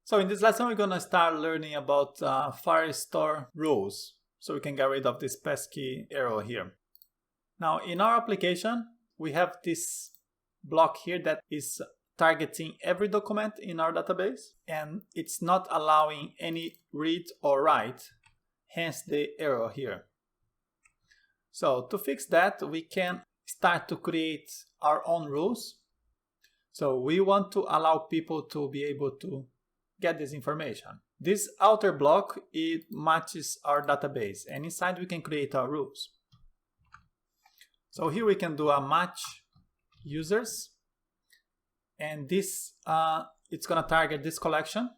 So in this lesson, we're going to start learning about Firestore rules, so we can get rid of this pesky arrow here. Now in our application, we have this block here that is targeting every document in our database, and it's not allowing any read or write, hence the arrow here. So to fix that, we can start to create our own rules. So we want to allow people to be able to get this information. This outer block, it matches our database, and inside we can create our rules. So here we can do a match users, and this it's gonna target this collection.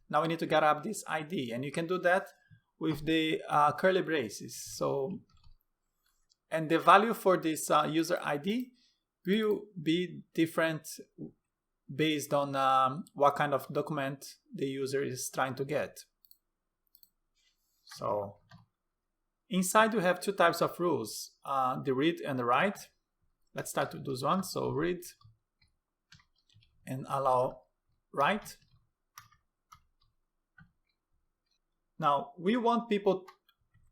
Now we need to get up this ID, and you can do that with the curly braces. So, and the value for this user ID will be different based on what kind of document the user is trying to get. So inside we have two types of rules, the read and the write. Let's start with those ones. So read and allow write. Now we want people,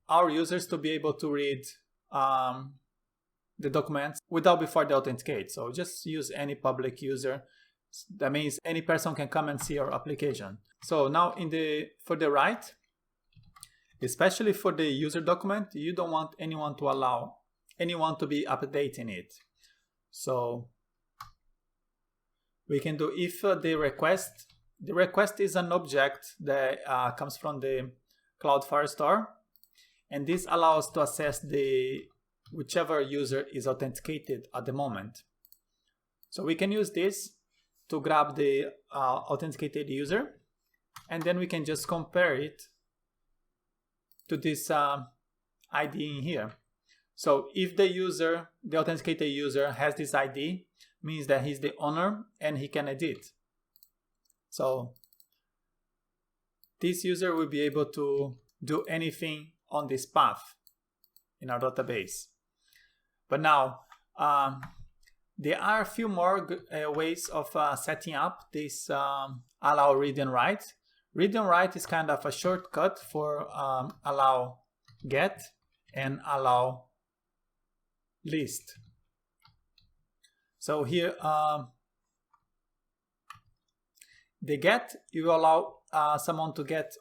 our users, to be able to read the documents without before they authenticate. So just use any public user. That means any person can come and see our application. So now for the write, especially for the user document, you don't want anyone to allow anyone to be updating it. So we can do if the request is an object that comes from the Cloud Firestore, and this allows to access whichever user is authenticated at the moment. So we can use this to grab the authenticated user, and then we can just compare it to this ID in here. So if the authenticated user has this ID, means that he's the owner and he can edit. So this user will be able to do anything on this path in our database. But now there are a few more ways of setting up this allow read and write. Read and write is kind of a shortcut for allow get and allow list. So here the get, you allow someone to get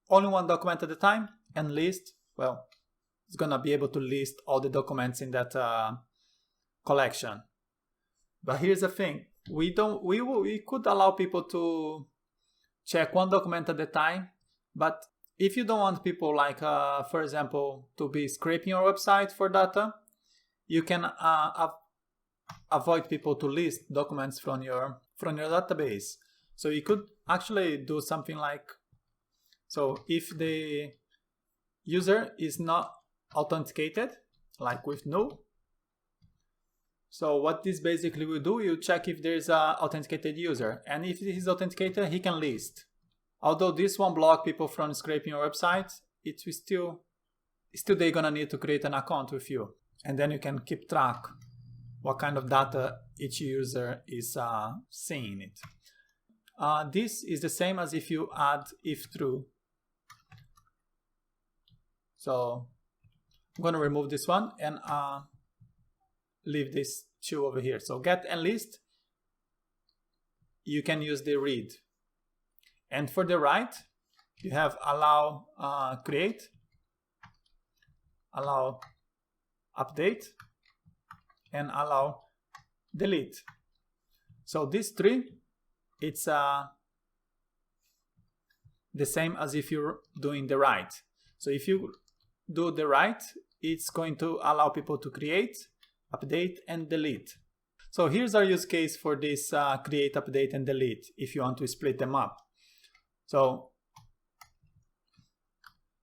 only one document at a time, and list, well, it's gonna be able to list all the documents in that collection. But here's the thing, we could allow people to check one document at a time, but if you don't want people, like for example, to be scraping your website for data, you can avoid people to list documents from your database. So you could actually do something like, so if the user is not authenticated, like with no, so what this basically will do, you check if there is an authenticated user, and if he is authenticated, he can list. Although this won't block people from scraping your website, it will still they're gonna need to create an account with you, and then you can keep track what kind of data each user is seeing it. This is the same as if you add if true. So I'm going to remove this one and leave this two over here. So get and list, you can use the read. And for the write, you have allow create, allow update, and allow delete. So these three, it's the same as if you're doing the write. So if you do the write, it's going to allow people to create, update, and delete. So here's our use case for this create, update, and delete if you want to split them up. So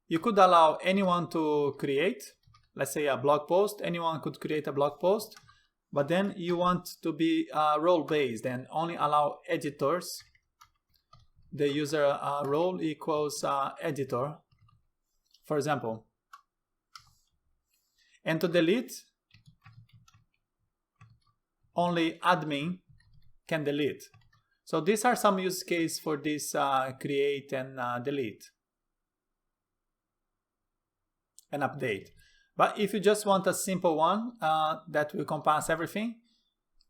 you could allow anyone to create, let's say a blog post, anyone could create a blog post, but then you want to be role-based and only allow editors. The user role equals editor, for example. And to delete, only admin can delete. So these are some use cases for this create and delete and update. But if you just want a simple one that will encompass everything,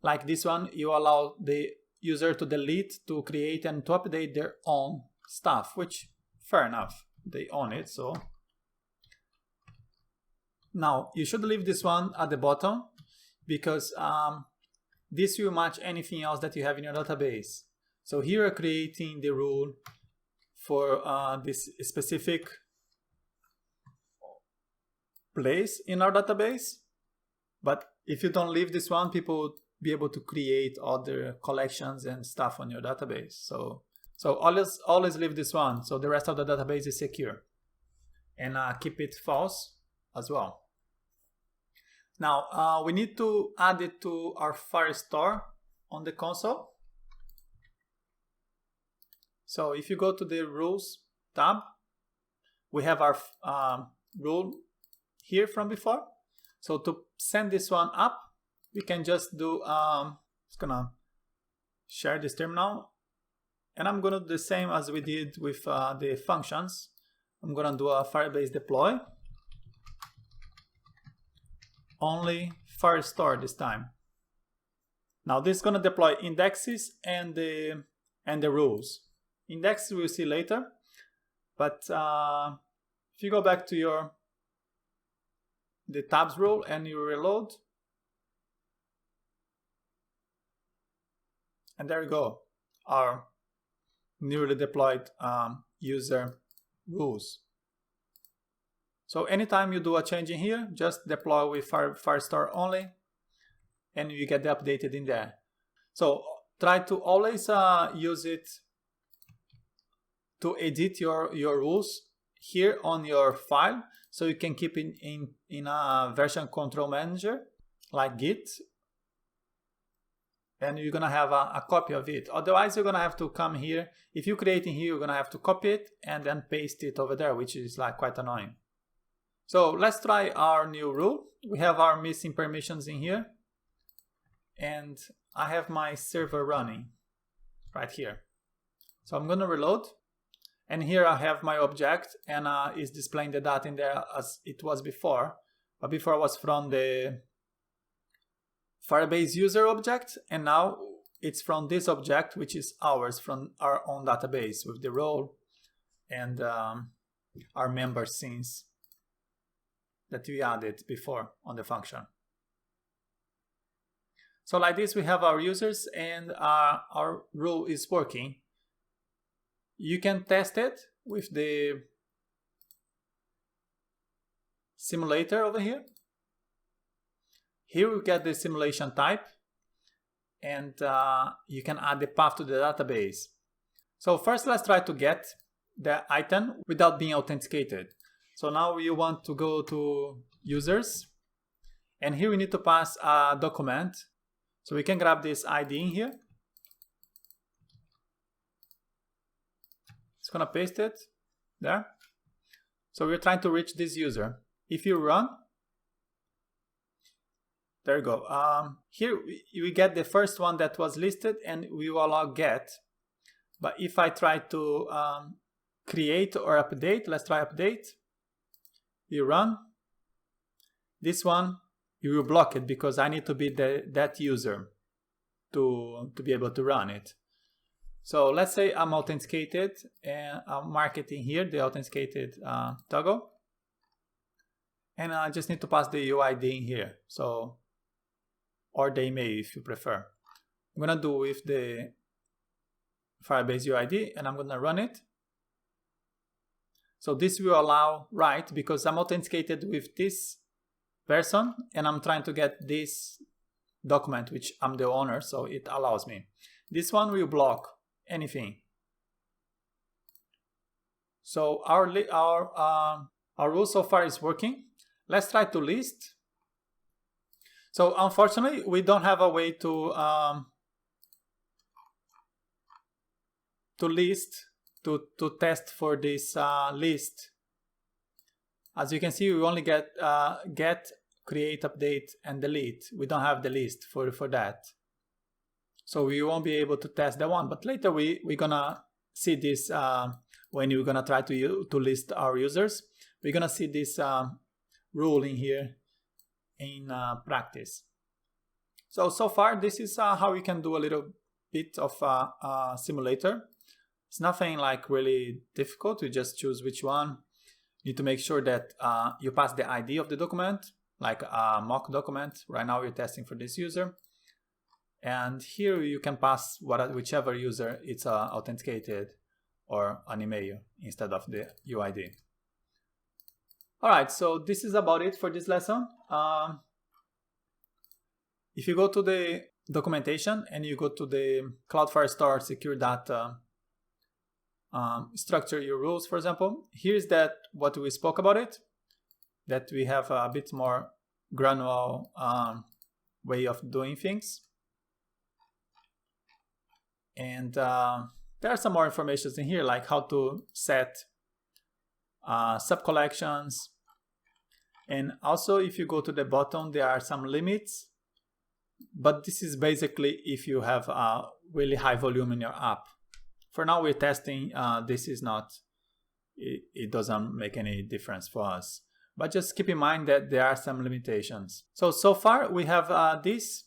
like this one, you allow the user to delete, to create, and to update their own stuff, which fair enough, they own it. So now you should leave this one at the bottom, because this will match anything else that you have in your database. So here we're creating the rule for this specific place in our database. But if you don't leave this one, people would be able to create other collections and stuff on your database. So always leave this one, so the rest of the database is secure. And keep it false as well. Now we need to add it to our Firestore on the console. So if you go to the rules tab, we have our rule here from before. So to send this one up, we can just do, it's gonna share this terminal, and I'm gonna do the same as we did with the functions. I'm gonna do a Firebase deploy, only Firestore this time. Now this is gonna deploy indexes and the rules. Indexes we'll see later, but if you go back to the tabs rule and you reload, and there you go, our newly deployed user rules. So anytime you do a change in here, just deploy with Firestore only, and you get the updated in there. So try to always use it to edit your rules here on your file, so you can keep it in a version control manager like Git, and you're gonna have a copy of it. Otherwise, you're gonna have to come here. If you create in here, you're gonna have to copy it and then paste it over there, which is like quite annoying. So let's try our new rule. We have our missing permissions in here, and I have my server running right here. So I'm gonna reload, and here I have my object, and it's displaying the data in there as it was before. But before it was from the Firebase user object, and now it's from this object, which is ours, from our own database, with the role and our member scenes that we added before on the function. So like this, we have our users, and our rule is working. You can test it with the simulator over here. Here we get the simulation type, and you can add the path to the database. So first, let's try to get the item without being authenticated. So now we want to go to users, and here we need to pass a document. So we can grab this ID in here. It's gonna paste it there. So we're trying to reach this user. If you run, there you go. Here we get the first one that was listed, and we will allow get. But if I try to create or update, let's try update. You run. This one, you will block it because I need to be that user to be able to run it. So let's say I'm authenticated, and I'm marking here the authenticated toggle, and I just need to pass the UID in here. So, or the email if you prefer. I'm gonna do with the Firebase UID, and I'm gonna run it. So this will allow write, because I'm authenticated with this person, and I'm trying to get this document, which I'm the owner, so it allows me. This one will block anything. So our rule so far is working. Let's try to list. So unfortunately, we don't have a way to list, to test for this list. As you can see, we only get get, create, update, and delete. We don't have the list for that. So we won't be able to test that one, but later we're gonna see this when we're gonna try to list our users. We're gonna see this rule in here in practice. So far this is how we can do a little bit of a simulator. It's nothing like really difficult. You just choose which one. You need to make sure that you pass the ID of the document, like a mock document. Right now we're testing for this user. And here you can pass whichever user it's authenticated or an email instead of the UID. All right, so this is about it for this lesson. If you go to the documentation and you go to the Cloudflare Store secure data, structure your rules, for example, here's what we spoke about it, that we have a bit more granular way of doing things. And there are some more information in here, like how to set sub-collections. And also, if you go to the bottom, there are some limits. But this is basically if you have a really high volume in your app. For now, we're testing. This is not, it doesn't make any difference for us. But just keep in mind that there are some limitations. So far, we have these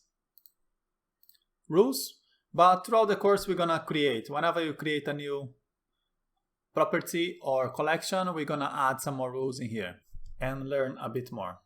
rules. But throughout the course, we're gonna create. Whenever you create a new property or collection, we're gonna add some more rules in here and learn a bit more.